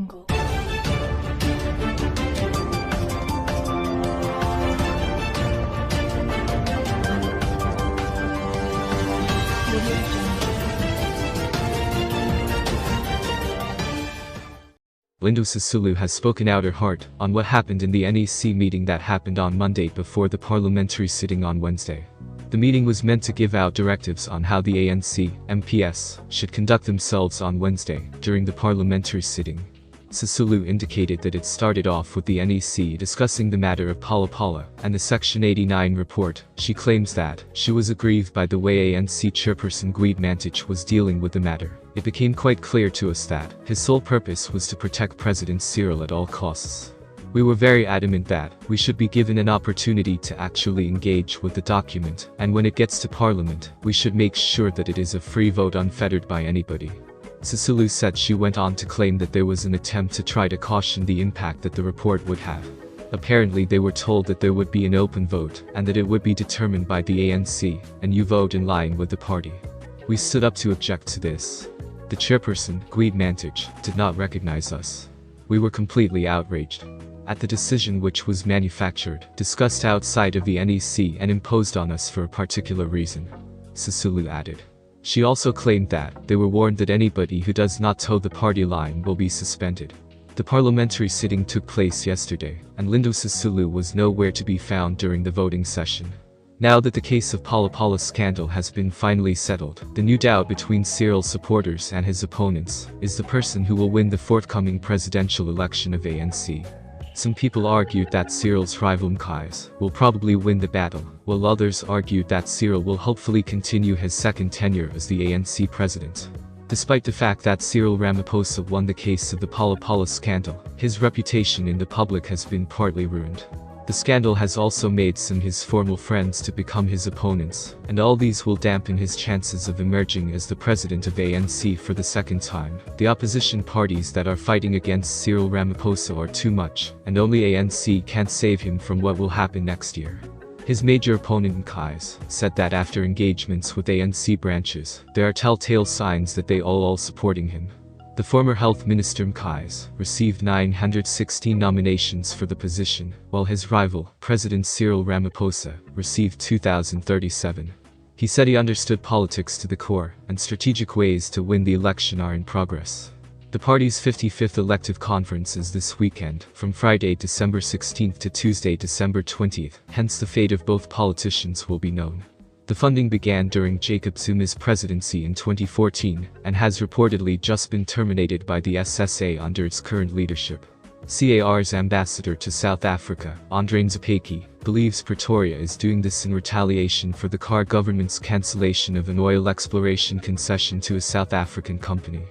Lindiwe Sisulu has spoken out her heart on what happened in the NEC meeting that happened on Monday before the parliamentary sitting on Wednesday. The meeting was meant to give out directives on how the ANC, MPs, should conduct themselves on Wednesday during the parliamentary sitting. Sisulu indicated that it started off with the NEC discussing the matter of Phala and the Section 89 report. She claims that she was aggrieved by the way ANC chairperson Lindiwe was dealing with the matter. It became quite clear to us that his sole purpose was to protect President Cyril at all costs. We were very adamant that we should be given an opportunity to actually engage with the document, and when it gets to Parliament, we should make sure that it is a free vote unfettered by anybody. Sisulu said. She went on to claim that there was an attempt to try to caution the impact that the report would have. Apparently they were told that there would be an open vote, and that it would be determined by the ANC, and you vote in line with the party. We stood up to object to this. The chairperson, Lindiwe, did not recognize us. We were completely outraged at the decision which was manufactured, discussed outside of the NEC and imposed on us for a particular reason, Sisulu added. She also claimed that they were warned that anybody who does not toe the party line will be suspended. The parliamentary sitting took place yesterday, and Lindiwe Sisulu was nowhere to be found during the voting session. Now that the case of Phala scandal has been finally settled, the new doubt between Cyril's supporters and his opponents is the person who will win the forthcoming presidential election of ANC. Some people argued that Cyril's rival Mkhize will probably win the battle, while others argued that Cyril will hopefully continue his second tenure as the ANC president. Despite the fact that Cyril Ramaphosa won the case of the Phala scandal, his reputation in the public has been partly ruined. The scandal has also made some of his former friends to become his opponents, and all these will dampen his chances of emerging as the president of ANC for the second time. The opposition parties that are fighting against Cyril Ramaphosa are too much, and only ANC can save him from what will happen next year. His major opponent Mkhize said that after engagements with ANC branches, there are telltale signs that they all supporting him. The former health minister Mkhize received 916 nominations for the position, while his rival, President Cyril Ramaphosa, received 2,037. He said he understood politics to the core, and strategic ways to win the election are in progress. The party's 55th elective conference is this weekend, from Friday, December 16th to Tuesday, December 20th, hence the fate of both politicians will be known. The funding began during Jacob Zuma's presidency in 2014, and has reportedly just been terminated by the SSA under its current leadership. CAR's ambassador to South Africa, Andre Nzipeki, believes Pretoria is doing this in retaliation for the CAR government's cancellation of an oil exploration concession to a South African company.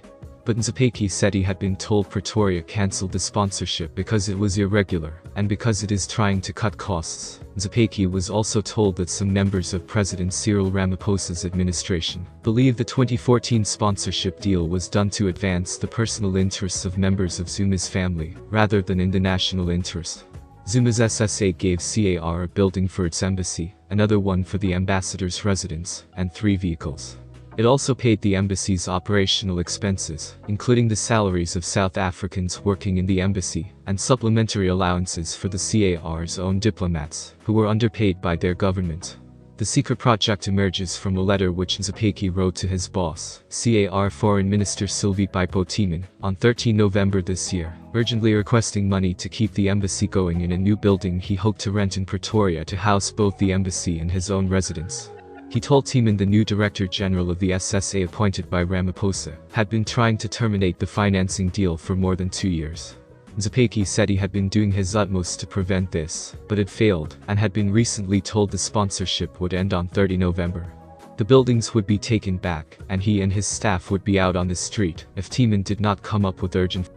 But Nzipeki said he had been told Pretoria cancelled the sponsorship because it was irregular, and because it is trying to cut costs. Nzipeki was also told that some members of President Cyril Ramaphosa's administration believe the 2014 sponsorship deal was done to advance the personal interests of members of Zuma's family, rather than in the national interest. Zuma's SSA gave CAR a building for its embassy, another one for the ambassador's residence, and 3 vehicles. It also paid the embassy's operational expenses, including the salaries of South Africans working in the embassy, and supplementary allowances for the CAR's own diplomats, who were underpaid by their government. The secret project emerges from a letter which Nzipeki wrote to his boss, CAR Foreign Minister Sylvie Baipo-Timan, on 13 November this year, urgently requesting money to keep the embassy going in a new building he hoped to rent in Pretoria to house both the embassy and his own residence. He told Timan the new Director General of the SSA appointed by Ramaphosa had been trying to terminate the financing deal for more than 2 years. Nzipeki said he had been doing his utmost to prevent this, but it failed, and had been recently told the sponsorship would end on 30 November. The buildings would be taken back, and he and his staff would be out on the street if Timan did not come up with urgent